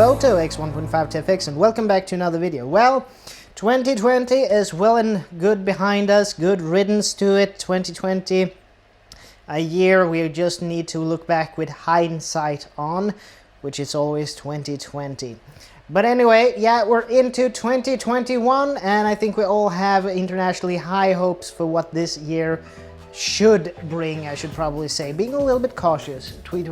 T.B.Photo X1.5 TFX, and welcome back to another video. Well, 2020 is well and good behind us, good riddance to it. 2020, a year we just need to look back with hindsight on, which is always 2020. But anyway, yeah, we're into 2021, and I think we all have internationally high hopes for what this year should bring, I should probably say. Being a little bit cautious, tweet,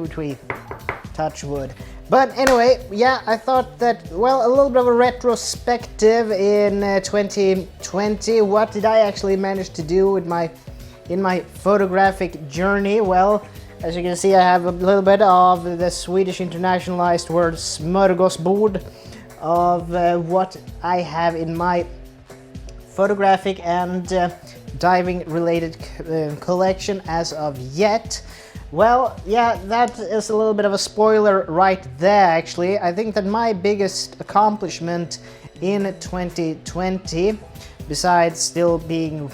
touch wood. But anyway, yeah, I thought that, well, a little bit of a retrospective in 2020. What did I actually manage to do with in my photographic journey? Well, as you can see, I have a little bit of the Swedish internationalized word smörgåsbord of what I have in my photographic and diving related collection as of yet. Well, yeah, that is a little bit of a spoiler right there, actually. I think that my biggest accomplishment in 2020, besides still being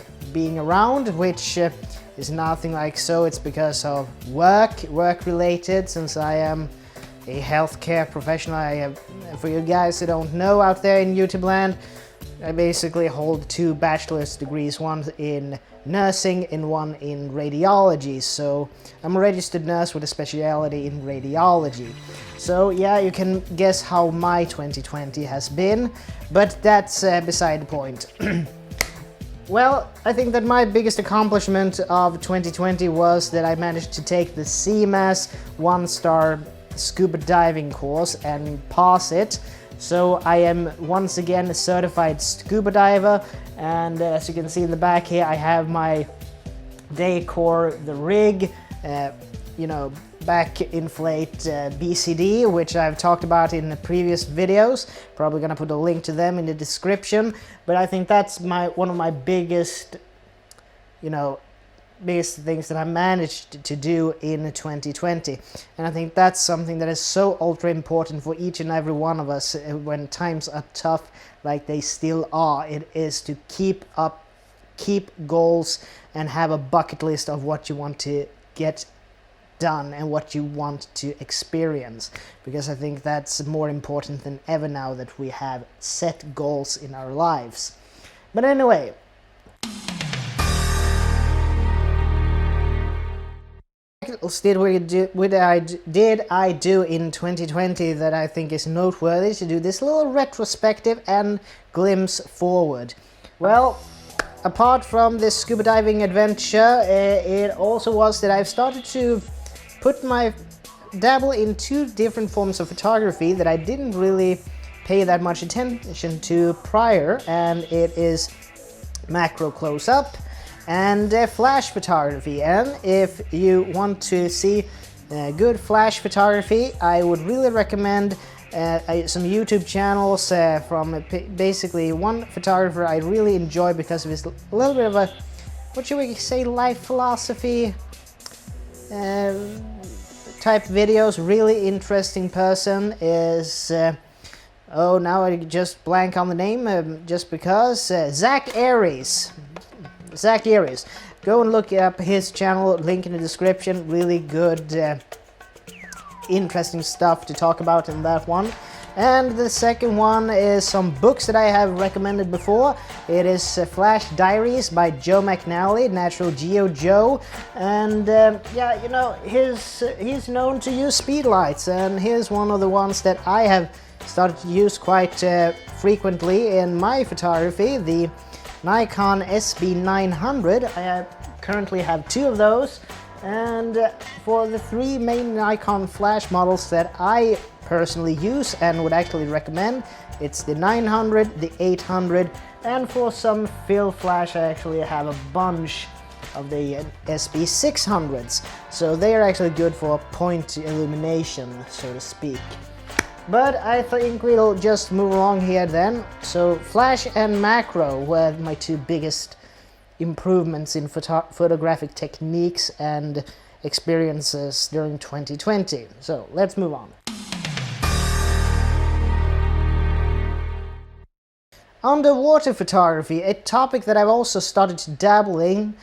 around, which is nothing like so, it's because of work related, since I am a healthcare professional. For you guys who don't know out there in YouTube land, I basically hold 2 bachelor's degrees, one in nursing and one in radiology. So I'm a registered nurse with a specialty in radiology. So yeah, you can guess how my 2020 has been, but that's beside the point. Well, I think that my biggest accomplishment of 2020 was that I managed to take the CMAS 1-star scuba diving course and pass it. So I am once again a certified scuba diver, and as you can see in the back here, I have my decor, the rig, back inflate BCD, which I've talked about in the previous videos. Probably gonna put a link to them in the description, but I think that's one of my biggest things that I managed to do in 2020. And I think that's something that is so ultra important for each and every one of us when times are tough like they still are. It is to keep goals and have a bucket list of what you want to get done and what you want to experience, because I think that's more important than ever now that we have set goals in our lives. But anyway, what did I do in 2020 that I think is noteworthy to do this little retrospective and glimpse forward? Well, apart from this scuba diving adventure, it also was that I've started to dabble in 2 different forms of photography that I didn't really pay that much attention to prior, and it is macro close-up and flash photography. And if you want to see good flash photography, I would really recommend some YouTube channels from basically one photographer I really enjoy because of his little bit of a, what should we say, life philosophy type videos. Really interesting person is oh, now I just blank on the name just because Zack Arias. Zack Arias. Go and look up his channel, link in the description. Really good, interesting stuff to talk about in that one. And the second one is some books that I have recommended before. It is Flash Diaries by Joe McNally, Natural Geo Joe. And yeah, he's known to use speed lights, and here's one of the ones that I have started to use quite frequently in my photography, the Nikon SB900. I currently have 2 of those, and for the 3 main Nikon flash models that I personally use and would actually recommend, it's the 900, the 800, and for some fill flash I actually have a bunch of the SB600s, so they are actually good for point illumination, so to speak. But I think we'll just move along here then. So flash and macro were my 2 biggest improvements in photographic techniques and experiences during 2020. So let's move on. Underwater photography, a topic that I've also started to dabble in,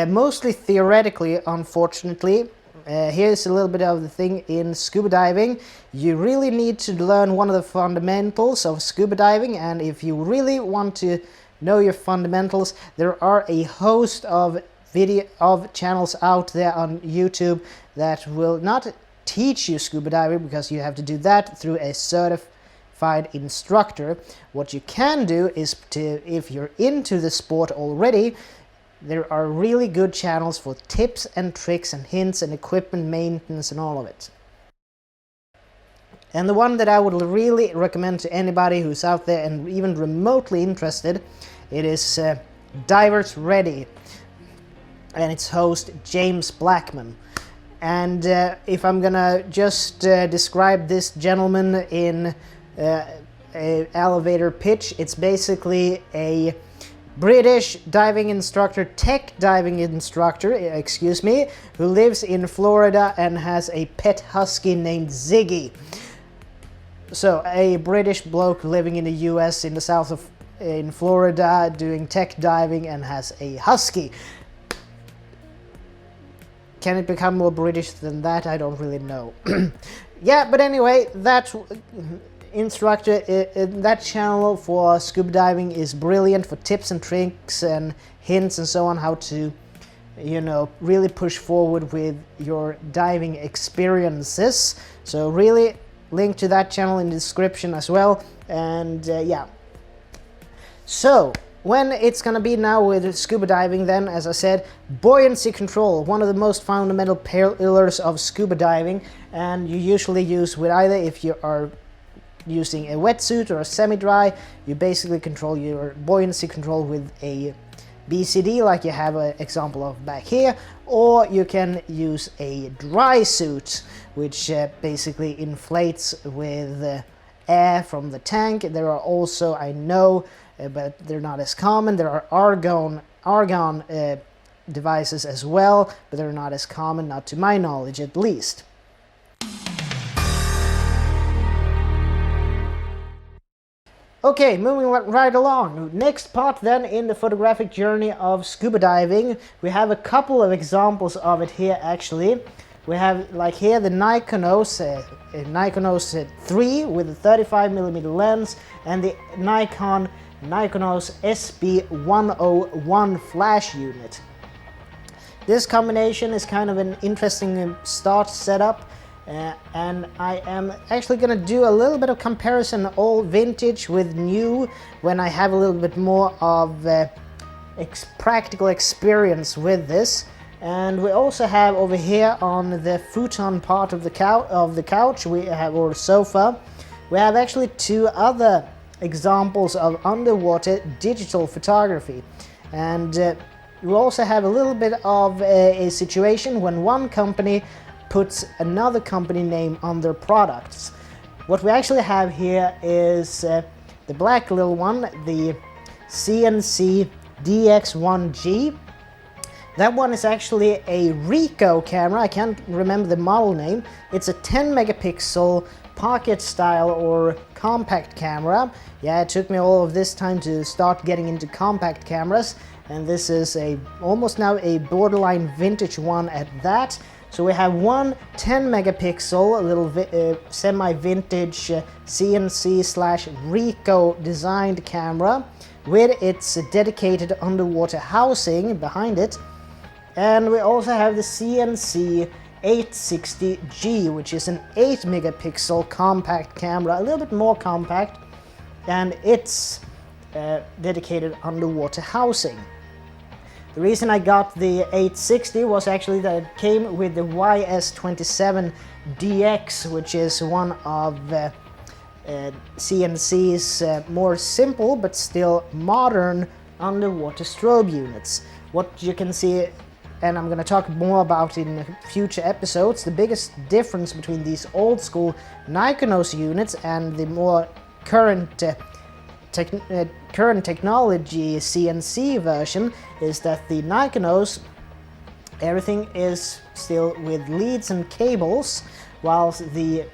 mostly theoretically, unfortunately. here's a little bit of the thing in scuba diving. You really need to learn one of the fundamentals of scuba diving, and if you really want to know your fundamentals, there are a host of channels out there on YouTube that will not teach you scuba diving, because you have to do that through a certified instructor. What you can do is if you're into the sport already, there are really good channels for tips and tricks and hints and equipment maintenance and all of it. And the one that I would really recommend to anybody who's out there and even remotely interested, it is Divers Ready, and its host James Blackman. And if I'm gonna just describe this gentleman in a elevator pitch, it's basically a British diving instructor, tech diving instructor, excuse me, who lives in Florida and has a pet husky named Ziggy. So a British bloke living in the US in the south of in Florida doing tech diving and has a husky. Can it become more British than that? I don't really know. Yeah, but anyway, that instructor, that channel for scuba diving is brilliant for tips and tricks and hints and so on, how to, you know, really push forward with your diving experiences. So really link to that channel in the description as well. And yeah, so when it's gonna be now with scuba diving, then, as I said, buoyancy control, one of the most fundamental pillars of scuba diving, and you usually use with either, if you are using a wetsuit or a semi-dry, you basically control your buoyancy control with a BCD, like you have an example of back here, or you can use a dry suit, which basically inflates with air from the tank. There are also, I know, but they're not as common, there are argon devices as well, but they're not as common, not to my knowledge at least. Okay, moving right along. Next part then in the photographic journey of scuba diving. We have a couple of examples of it here actually. We have, like here, the Nikonos 3 with a 35mm lens, and the Nikonos SB101 flash unit. This combination is kind of an interesting start setup. And I am actually going to do a little bit of comparison old vintage with new when I have a little bit more of practical experience with this. And we also have over here on the futon part of the couch we have, or sofa, we have actually two other examples of underwater digital photography. And we also have a little bit of a situation when one company puts another company name on their products. What we actually have here is the black little one, the sea&sea DX1G. That one is actually a Ricoh camera. I can't remember the model name. It's a 10 megapixel pocket style or compact camera. Yeah, it took me all of this time to start getting into compact cameras, and this is almost now a borderline vintage one at that. So we have one 10 megapixel, a little semi-vintage sea&sea / Ricoh designed camera with its dedicated underwater housing behind it. And we also have the sea&sea 860G, which is an 8 megapixel compact camera, a little bit more compact, and its dedicated underwater housing. The reason I got the 860 was actually that it came with the YS27DX, which is one of sea&sea's more simple but still modern underwater strobe units. What you can see, and I'm going to talk more about in future episodes, the biggest difference between these old school Nikonos units and the more current technology sea&sea version is that the Nikonos, everything is still with leads and cables, whilst the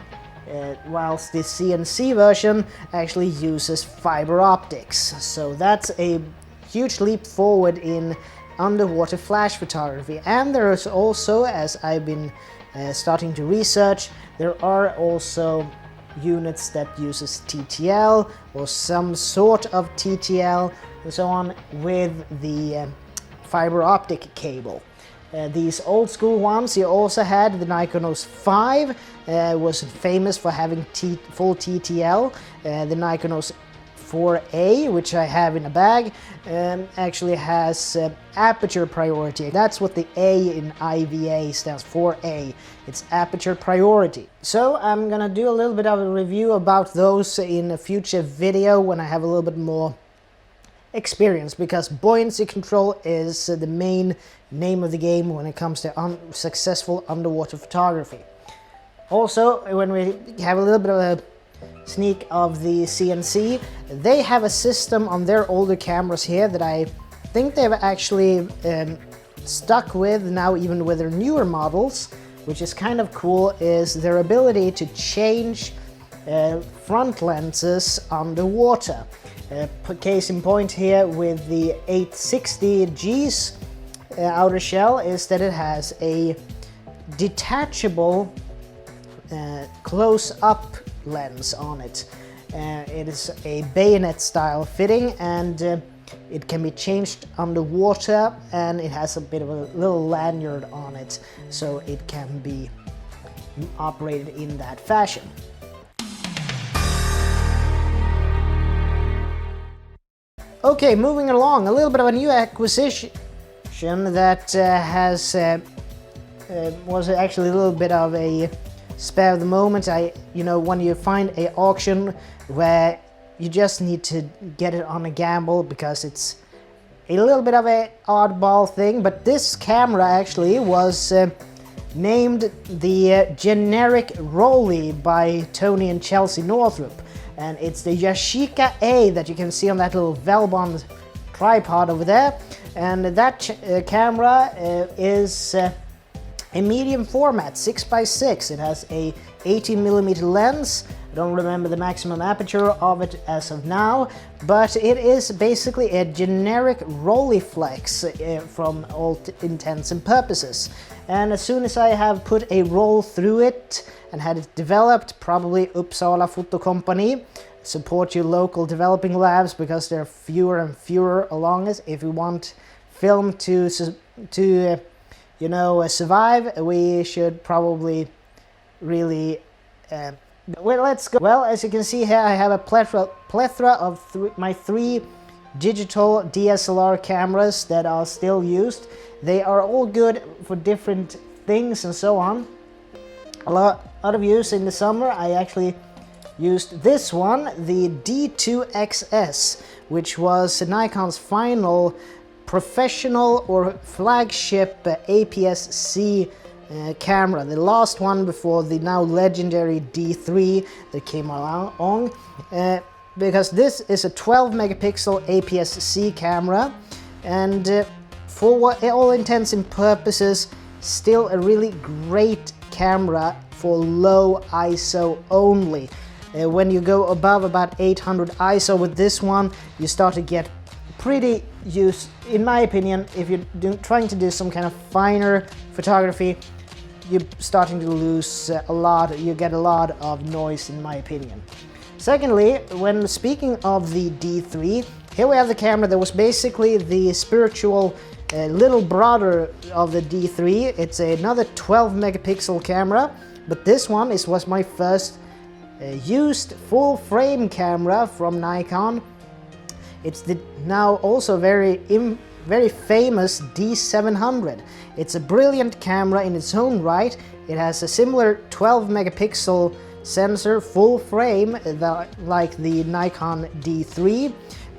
sea&sea version actually uses fiber optics. So that's a huge leap forward in underwater flash photography. And there is also, as I've been starting to research. There are also units that uses TTL or some sort of TTL and so on with the fiber optic cable. These old school ones, you also had the Nikon OS 5, was famous for having full TTL. The Nikon OS 4A, which I have in a bag, actually has aperture priority. That's what the A in IVA stands for, A. It's aperture priority. So I'm gonna do a little bit of a review about those in a future video when I have a little bit more experience, because buoyancy control is the main name of the game when it comes to successful underwater photography. Also, when we have a little bit of a sneak of the sea&sea, they have a system on their older cameras here that I think they've actually stuck with now, even with their newer models, which is kind of cool, is their ability to change front lenses underwater. Case in point here with the 860G's outer shell is that it has a detachable close-up lens on it. It is a bayonet style fitting, and it can be changed underwater, and it has a bit of a little lanyard on it, so it can be operated in that fashion. Okay, moving along, a little bit of a new acquisition that was actually a little bit of a spare of the moment. You know, when you find an auction where you just need to get it on a gamble because it's a little bit of an oddball thing, but this camera actually was named the generic Rolly by Tony and Chelsea Northrup, and it's the Yashica A that you can see on that little Velbond tripod over there, and that camera is a medium format, 6x6. It has a 18mm lens. I don't remember the maximum aperture of it as of now, but it is basically a generic Rolleiflex from all intents and purposes. And as soon as I have put a roll through it and had it developed, probably Uppsala Photo Company, support your local developing labs, because there are fewer and fewer along it. If we want film to you know, survive, we should probably really well, let's go. Well, as you can see here, I have a plethora of my three digital DSLR cameras that are still used. They are all good for different things and so on. A lot of use in the summer. I actually used this one, the D2XS, which was Nikon's final professional or flagship APS-C camera, the last one before the now legendary D3 that came along, because this is a 12 megapixel APS-C camera, and for all intents and purposes still a really great camera for low ISO only. When you go above about 800 ISO with this one, you start to get pretty used, in my opinion. If you're trying to do some kind of finer photography, you're starting to lose a lot, you get a lot of noise, in my opinion. Secondly, when speaking of the D3, here we have the camera that was basically the spiritual little brother of the D3. It's another 12 megapixel camera, but this one was my first used full frame camera from Nikon. It's the now also very famous D700. It's a brilliant camera in its own right. It has a similar 12 megapixel sensor full frame like the Nikon D3,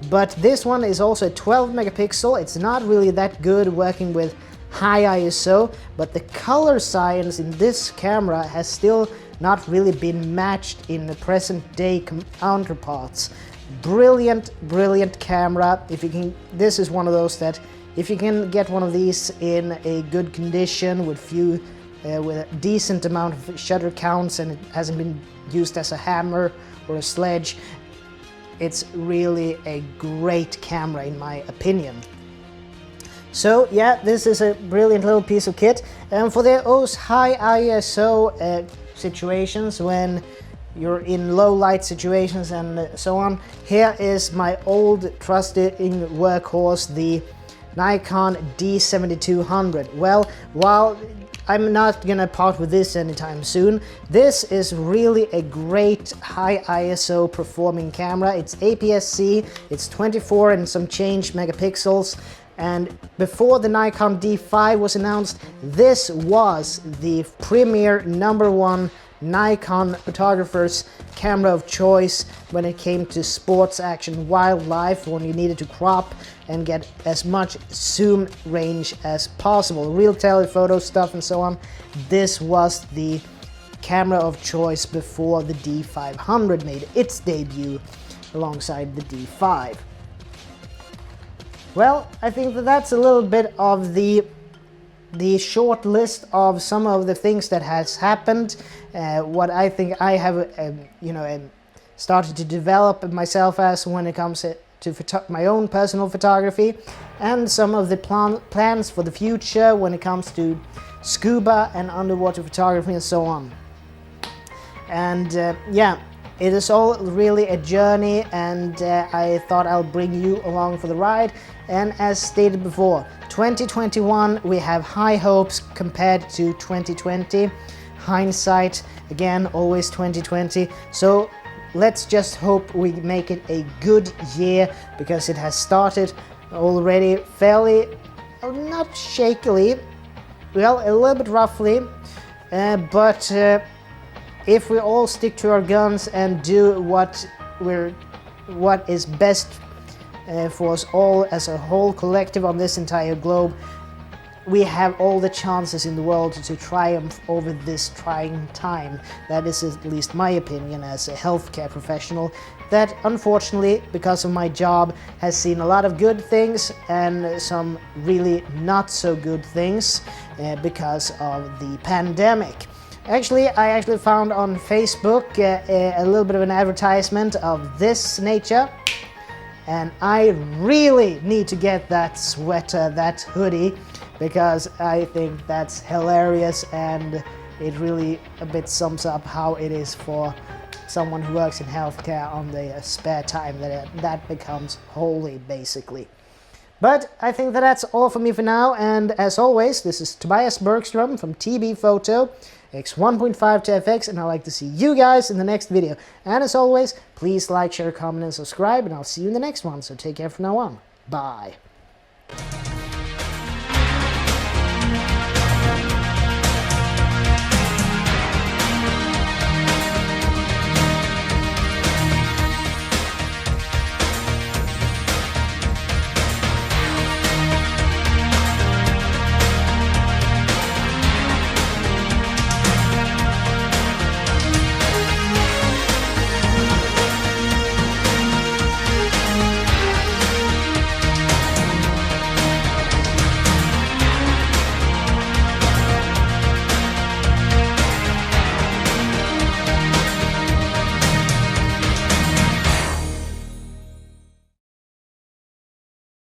but this one is also 12 megapixel. It's not really that good working with high ISO, but the color science in this camera has still not really been matched in the present day counterparts. Brilliant camera. If you can, this is one of those that if you can get one of these in a good condition with with a decent amount of shutter counts, and it hasn't been used as a hammer or a sledge, it's really a great camera in my opinion. So yeah, this is a brilliant little piece of kit, and for those high ISO situations when you're in low light situations and so on, here is my old trusted workhorse, the Nikon D7200. Well, while I'm not gonna part with this anytime soon, this is really a great high ISO performing camera. It's APS-C, it's 24 and some change megapixels, and before the Nikon D5 was announced, this was the premier #1 Nikon photographer's camera of choice when it came to sports action wildlife, when you needed to crop and get as much zoom range as possible, real telephoto stuff and so on. This was the camera of choice before the D500 made its debut alongside the D5. Well, I think that that's a little bit of the short list of some of the things that has happened, what I think I have started to develop myself as when it comes to my own personal photography, and some of the plans for the future when it comes to scuba and underwater photography and so on. And yeah, it is all really a journey, and I thought I'll bring you along for the ride. And as stated before, 2021, we have high hopes compared to 2020. Hindsight, again, always 2020. So let's just hope we make it a good year, because it has started already fairly, not shakily, well, a little bit roughly, but if we all stick to our guns and do what is best for us all as a whole collective on this entire globe, we have all the chances in the world to triumph over this trying time. That is at least my opinion as a healthcare professional, that unfortunately, because of my job, has seen a lot of good things and some really not so good things because of the pandemic. Actually, I found on Facebook a little bit of an advertisement of this nature, and I really need to get that sweater, that hoodie, because I think that's hilarious, and it really a bit sums up how it is for someone who works in healthcare on their spare time, that becomes holy, basically. But I think that's all for me for now, and as always, this is Tobias Bergström from T.B.Photo, X1.5 to FX, and I'd like to see you guys in the next video. And as always, please like, share, comment, and subscribe, and I'll see you in the next one. So take care from now on. Bye.